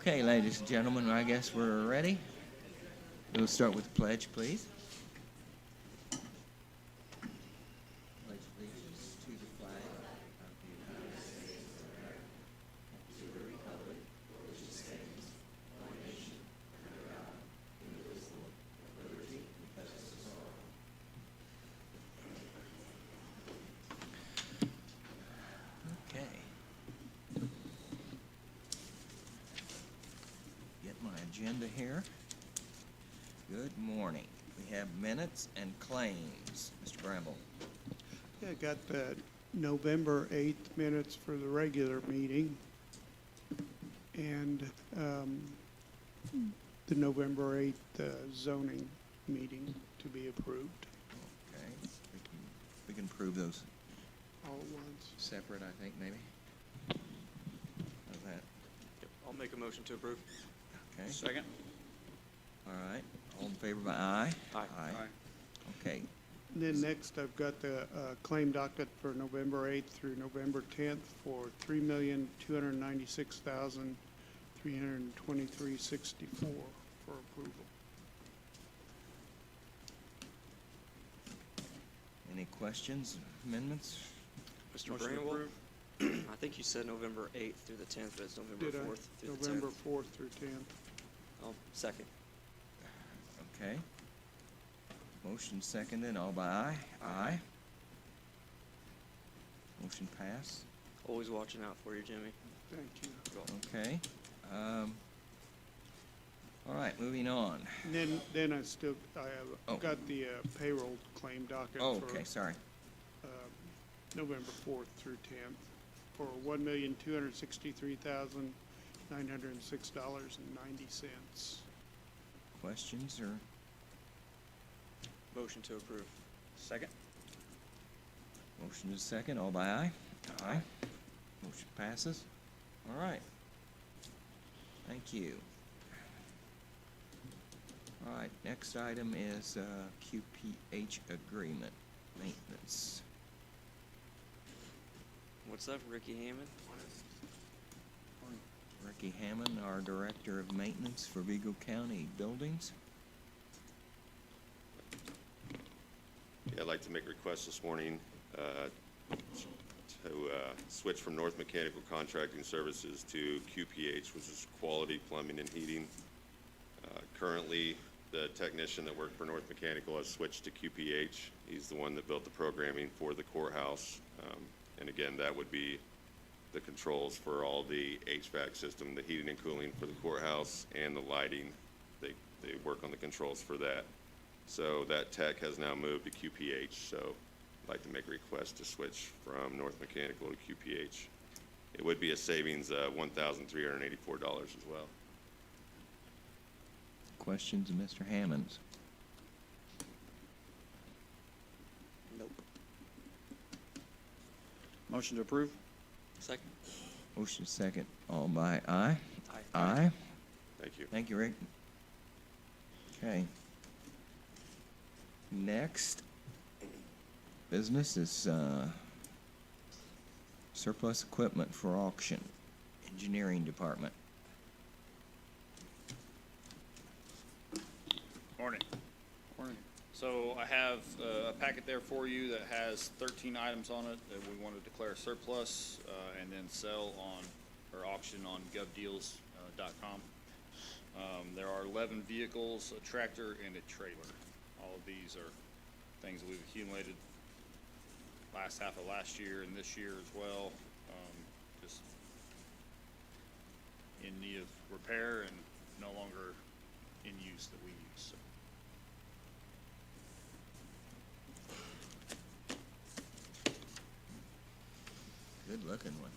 Okay, ladies and gentlemen, I guess we're ready. We'll start with the pledge, please. Pledge allegiance to the flag of the United States of America, to the republic which stands one nation under God, indivisible, with liberty and justice for all. Okay. Get my agenda here. Good morning. We have minutes and claims. Mr. Bramble. Yeah, I got the November 8th minutes for the regular meeting and the November 8th zoning meeting to be approved Okay. We can prove those all at once. separate, I think, maybe. How's that? Yep, I'll make a motion to approve. Okay. Second. All right. All in favor by aye? Aye. Okay. And then next, I've got the claim docket for November 8th through November 10th for $3,296,323.64 for approval. Any questions, amendments? Mr. Motion Bramble, approved. I think you said November 8th through the 10th, but it's November Did I? 4th through the November 10th. 4th through 10th. I'll second. Okay. Motion seconded, all by aye? Aye. Motion passed. Always watching out for you, Jimmy. Thank you. Okay. All right, moving on. And then I have Oh. got the payroll claim docket Oh, for okay, sorry. November 4th through 10th for $1,263,906.90. Questions or? Motion to approve. Second. Motion is second, all by aye? Aye. Motion passes. All right. Thank you. All right, next item is QPH agreement, maintenance. What's up, Ricky Hammond? Ricky Hammond, our Director of Maintenance for Vigo County Buildings. Yeah, I'd like to make a request this morning to switch from North Mechanical Contracting Services to QPH, which is Quality Plumbing and Heating. Currently, the technician that worked for North Mechanical has switched to QPH. He's the one that built the programming for the courthouse. And again, that would be the controls for all the HVAC system, the heating and cooling for the courthouse, and the lighting. They work on the controls for that. So that tech has now moved to QPH, so I'd like to make a request to switch from North Mechanical to QPH. It would be a savings of $1,384 as well. Questions of Mr. Hammond? Nope. Motion to approve? Second. Motion second, all by aye? Aye. Aye. Thank you. Thank you, Rick. Okay. Next business is surplus equipment for auction, engineering department. Morning. Morning. So I have a packet there for you that has 13 items on it that we want to declare surplus and then sell on or auction on GovDeals.com. There are 11 vehicles, a tractor, and a trailer. All of these are things that we've accumulated last half of last year and this year as well. Just in need of repair and no longer in use that we use. So. Good looking one.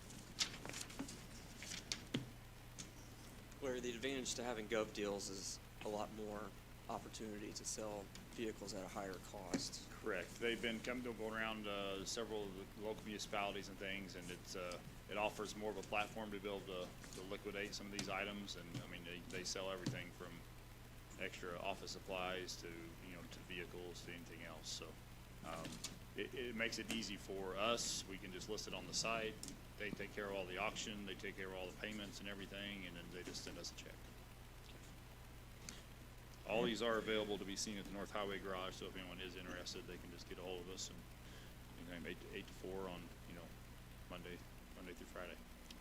Larry, the advantage to having GovDeals is a lot more opportunity to sell vehicles at a higher cost. Correct. They've been going around several of the local municipalities and things, and it offers more of a platform to be able to liquidate some of these items. And I mean, they sell everything from extra office supplies to to vehicles to anything else. So it makes it easy for us. We can just list it on the site. they take care of all the auction, they take care of all the payments and everything, and then they just send us a check. All these are available to be seen at the North Highway Garage, so if anyone is interested, they can just get a hold of us, and anytime 8 to 4 on, Monday through Friday.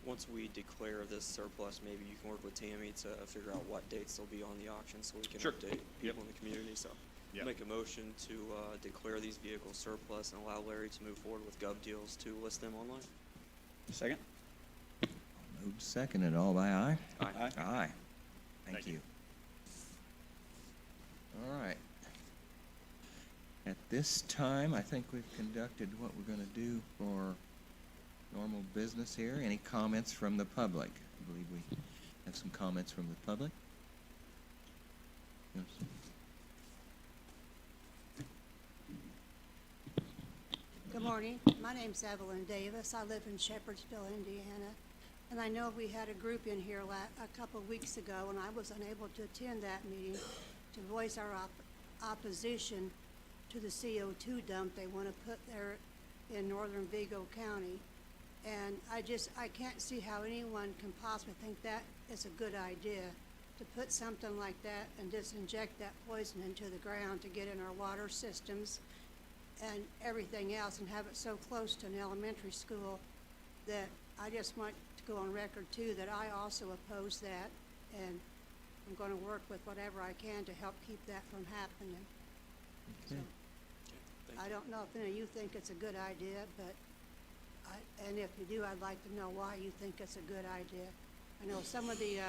Once we declare this surplus, maybe you can work with Tammy to figure out what dates they'll be on the auction so we can Sure. update Yep. people in the community. So Yep. make a motion to declare these vehicles surplus and allow Larry to move forward with GovDeals to list them online. Second? Moved seconded, all by aye? Aye. Aye. Thank Thank you. you. All right. At this time, I think we've conducted what we're gonna do for normal business here. Any comments from the public? I believe we have some comments from the public. Yes. Good morning. My name's Evelyn Davis. I live in Shepherdsville, Indiana. And I know we had a group in here a couple of weeks ago, and I was unable to attend that meeting to voice our opposition to the CO2 dump they want to put there in northern Vigo County. And I can't see how anyone can possibly think that is a good idea, to put something like that and just inject that poison into the ground to get in our water systems and everything else, and have it so close to an elementary school that I just want to go on record too that I also oppose that, and I'm going to work with whatever I can to help keep that from happening. So, Okay. Thank I you. don't know if any of you think it's a good idea, but and if you do, I'd like to know why you think it's a good idea. I know some of the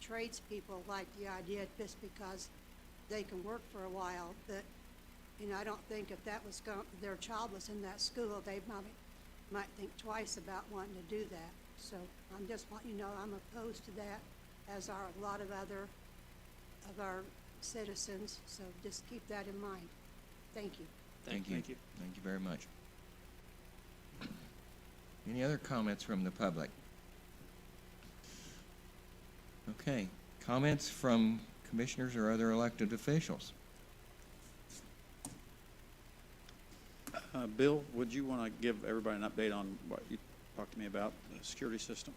tradespeople like the idea just because they can work for a while, but I don't think if that was their child was in that school, they might think twice about wanting to do that. So I'm just wanting you to know I'm opposed to that, as are a lot of other of our citizens. So just keep that in mind. Thank you. Thank you. Thank you. Thank you very much. Any other comments from the public? Okay, comments from commissioners or other elected officials? Bill, would you want to give everybody an update on what you talked to me about, the security system?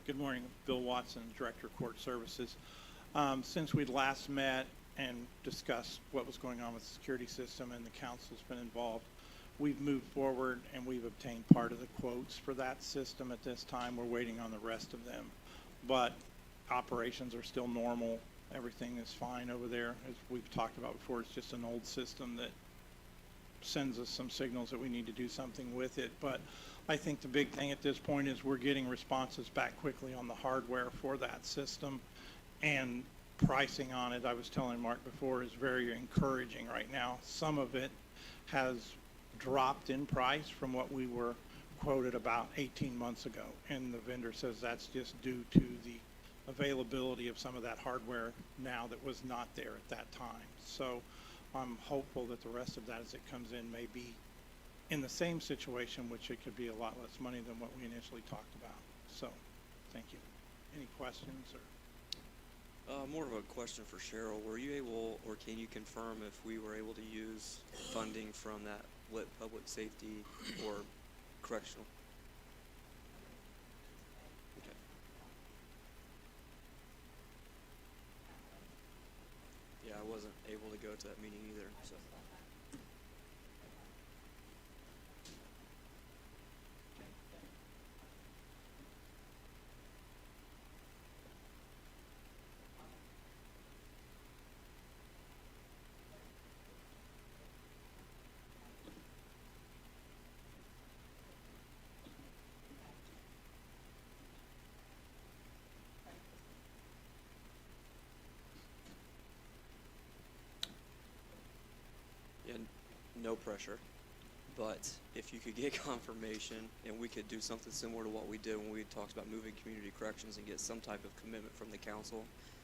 Good morning, Bill Watson, Director of Court Services. Since we last met and discussed what was going on with the security system and the council's been involved, we've moved forward and we've obtained part of the quotes for that system at this time. We're waiting on the rest of them. But operations are still normal. Everything is fine over there. As we've talked about before, it's just an old system that sends us some signals that we need to do something with it. But I think the big thing at this point is we're getting responses back quickly on the hardware for that system, and pricing on it, I was telling Mark before, is very encouraging right now. Some of it has dropped in price from what we were quoted about 18 months ago, and the vendor says that's just due to the availability of some of that hardware now that was not there at that time. So I'm hopeful that the rest of that as it comes in may be in the same situation, which it could be a lot less money than what we initially talked about. So thank you. Any questions? Or More of a question for Cheryl. Were you able, or can you confirm if we were able to use funding from that lit public safety or correctional? Okay. Yeah, I wasn't able to go to that meeting either, so. Yeah, no pressure, but if you could get confirmation and we could do something similar to what we did when we talked about moving community corrections and get some type of commitment from the council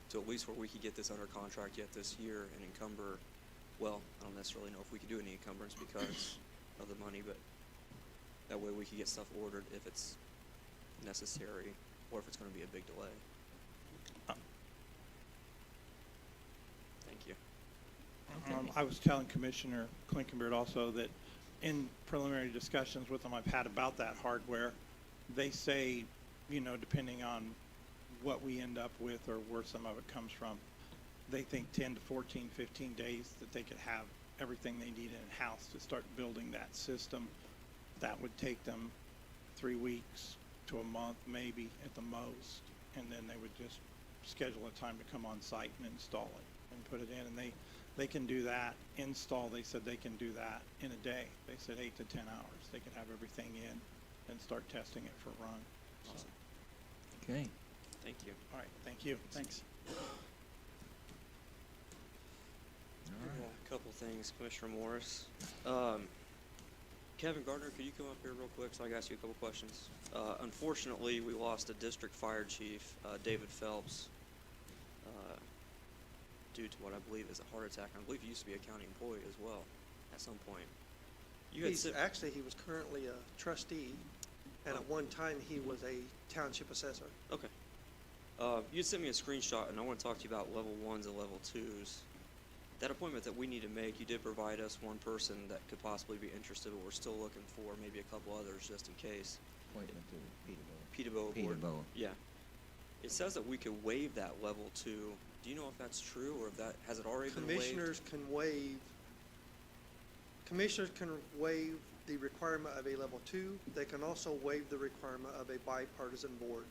to at least where we could get this under contract yet this year and encumber, well, I don't necessarily know if we could do any encumbrance because of the money, but that way we could get stuff ordered if it's necessary or if it's going to be a big delay. Thank you. I was telling Commissioner Klinkenbeard also that in preliminary discussions with them I've had about that hardware, they say, you know, depending on what we end up with or where some of it comes from, they think 10 to 14, 15 days that they could have everything they need in-house to start building that system. That would take them 3 weeks to a month, maybe at the most, and then they would just schedule a time to come on site and install it and put it in. And they can do that install. They said they can do that in a day. They said 8 to 10 hours. They could have everything in and start testing it for run. Awesome. Okay. Thank you. All right, thank you. Thanks. All right. Yeah, a couple things, Commissioner Morris. Kevin Gardner, could you come up here real quick so I can ask you a couple questions? Unfortunately, we lost a district fire chief, David Phelps, due to what I believe is a heart attack. I believe he used to be a county employee as well at some point. You had Actually, he was currently a trustee, and at one time, he was a township assessor. Okay. You sent me a screenshot, and I want to talk to you about level 1s and level 2s. That appointment that we need to make, you did provide us one person that could possibly be interested, but we're still looking for maybe a couple others just in case. Appointment to Peterborough. Peterborough Board. Peterborough. Yeah. It says that we could waive that level 2. Do you know if that's true, or if that has it already been waived? Commissioners can waive the requirement of a level 2. They can also waive the requirement of a bipartisan board,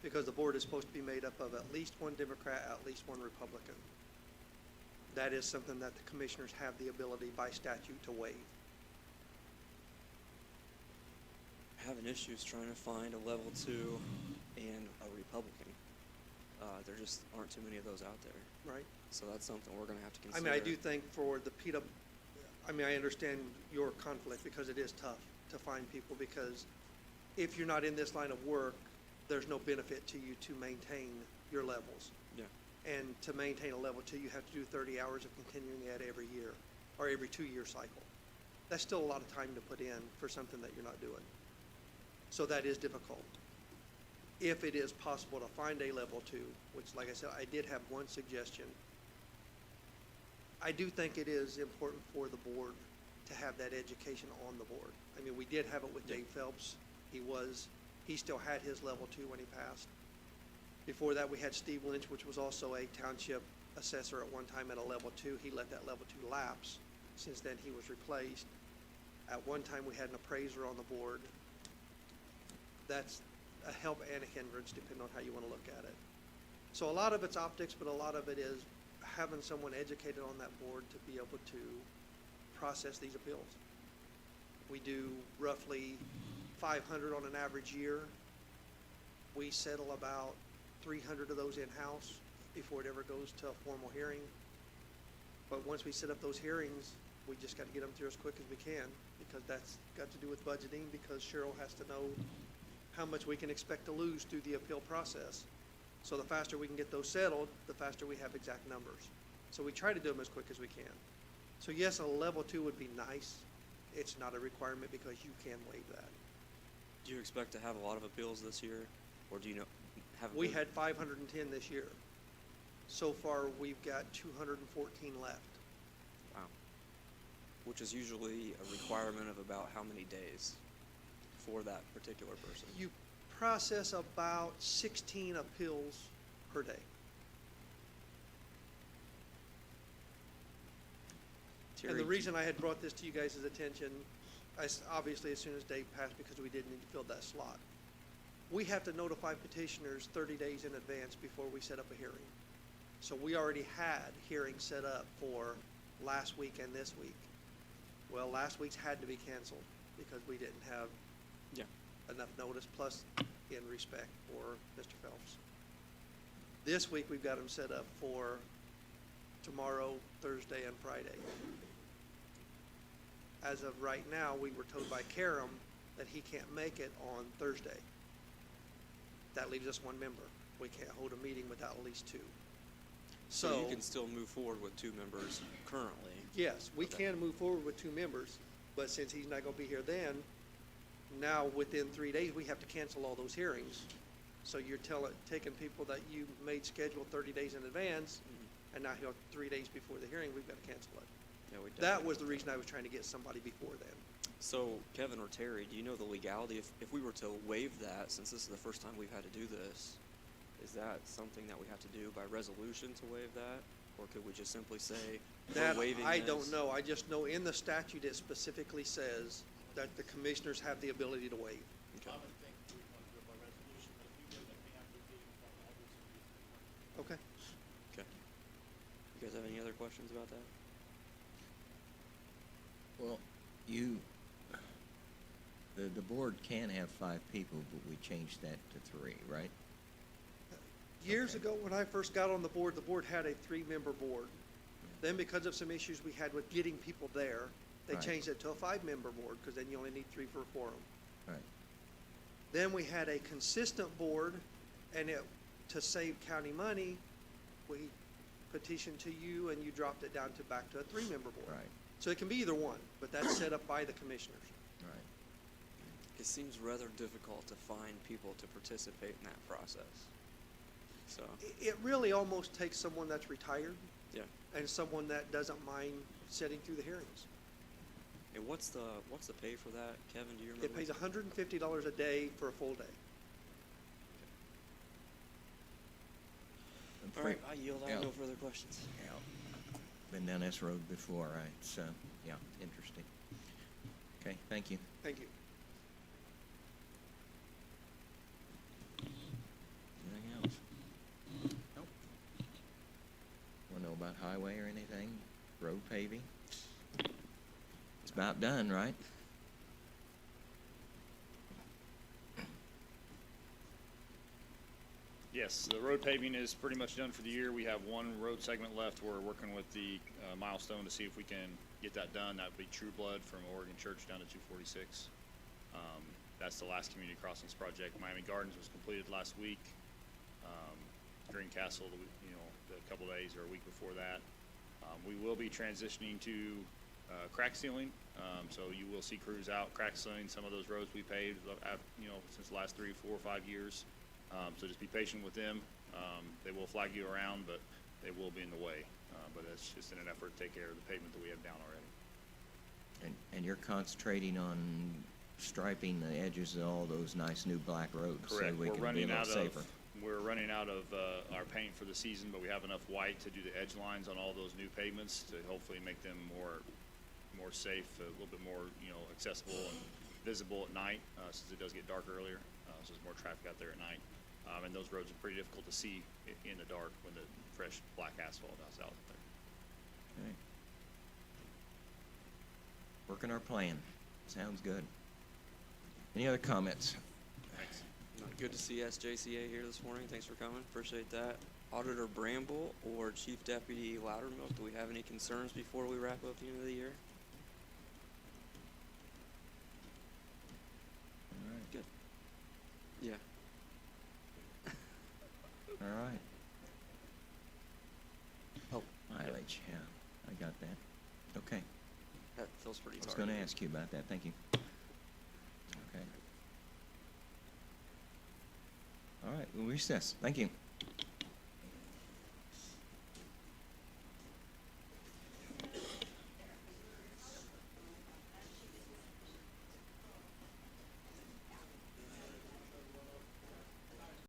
because the board is supposed to be made up of at least one Democrat, at least one Republican. That is something that the commissioners have the ability by statute to waive. Having issues trying to find a level 2 and a Republican. There just aren't too many of those out there. Right. So that's something we're going to have to I consider. mean, I do think for the I understand your conflict, because it is tough to find people, because if you're not in this line of work, there's no benefit to you to maintain your levels. Yeah. And to maintain a level 2, you have to do 30 hours of continuing ed every year, or every 2-year cycle. That's still a lot of time to put in for something that you're not doing. So that is difficult. If it is possible to find a level 2, which, like I said, I did have one suggestion. I do think it is important for the board to have that education on the board. I mean, we did have it with Dave Phelps. He still had his level 2 when he passed. Before that, we had Steve Lynch, which was also a township assessor at one time at a level 2. He let that level 2 lapse. Since then, he was replaced. At one time, we had an appraiser on the board. That's a help and a hindrance, depending on how you want to look at it. So a lot of it's optics, but a lot of it is having someone educated on that board to be able to process these appeals. We do roughly 500 on an average year. We settle about 300 of those in-house before it ever goes to a formal hearing. But once we set up those hearings, we just got to get them through as quick as we can, because that's got to do with budgeting, because Cheryl has to know how much we can expect to lose through the appeal process. So the faster we can get those settled, the faster we have exact numbers. So we try to do them as quick as we can. So yes, a level 2 would be nice. It's not a requirement, because you can waive that. Do you expect to have a lot of appeals this year, or do you know? We had 510 this year. So far, we've got 214 left. Wow. Which is usually a requirement of about how many days for that particular person? You process about 16 appeals per day. Terry, And the reason I had brought this to you guys' attention, obviously as soon as Dave passed, because we did need to fill that slot. We have to notify petitioners 30 days in advance before we set up a hearing. So we already had hearings set up for last week and this week. Well, last week's had to be canceled because we didn't have enough notice, plus in respect for Mr. Phelps. This week, we've got them set up for tomorrow, Thursday, and Friday. As of right now, we were told by Karam that he can't make it on Thursday. That leaves us one member. We can't hold a meeting without at least 2. So you can still move forward with 2 members currently? Yes, we can move forward with 2 members, but since he's not going to be here then, now within 3 days, we have to cancel all those hearings. So you're taking people that you made schedule 30 days in advance, and now he'll, 3 days before the hearing, we've got to cancel it. Yeah, we That definitely was the don't. reason I was trying to get somebody before then. So, Kevin or Terry, do you know the legality, if we were to waive that, since this is the first time we've had to do this, is that something that we have to do by resolution to waive that? Or could we just simply say, That, we're waiving I this? don't know. I just know in the statute it specifically says that the commissioners have the ability to waive. Okay. Okay. Okay. You guys have any other questions about that? Well, the board can have 5 people, but we changed that to 3, right? Years Okay. ago, when I first got on the board had a 3-member board. Then because of some issues we had with getting people there, they Right. changed it to a 5-member board, because then you only need 3 for a quorum. Right. Then we had a consistent board, and to save county money, we petitioned to you, and you dropped it down to back to a 3-member board. Right. So it can be either one, but that's set up by the commissioners. Right. It seems rather difficult to find people to participate in that process. So, It really almost takes someone that's retired yeah. and someone that doesn't mind sitting through the hearings. And what's the pay for that, Kevin? Do you remember? It pays $150 a day for a full day. And All for- right, I yield. I have Yeah. no further questions. Yeah. Been down this road before, right? So, yeah, interesting. Okay, thank you. Thank you. Anything else? Nope. Want to know about highway or anything? Road paving? It's about done, right? Yes, the road paving is pretty much done for the year. We have one road segment left. We're working with the Milestone to see if we can get that done. That would be True Blood from Oregon Church down to 246. That's the last community crossings project. Miami Gardens was completed last week. Greencastle, a couple days or a week before that. We will be transitioning to crack sealing. So you will see crews out crack sealing some of those roads we paved, since the last 3, 4, 5 years. So just be patient with them. They will flag you around, but they will be in the way. But that's just in an effort to take care of the pavement that we have down already. And you're concentrating on striping the edges of all those nice new black roads so Correct. we We're can be a running little out safer. we're running out of our paint for the season, but we have enough white to do the edge lines on all those new pavements to hopefully make them more safe, a little bit more, accessible and visible at night, since it does get dark earlier. So there's more traffic out there at night. And those roads are pretty difficult to see in the dark when the fresh black asphalt is out there. Okay. Working our plan. Sounds good. Any other comments? Thanks. Good to see SJCA here this morning. Thanks for coming. Appreciate that. Auditor Bramble or Chief Deputy Loudermilk, do we have any concerns before we wrap up the end of the year? All right. Good. Yeah. All right. Oh, Mileage, yeah, I got that. Okay. that feels pretty I was targeted. going to ask you about that. Thank you. Okay. All right, we'll recess. Thank you.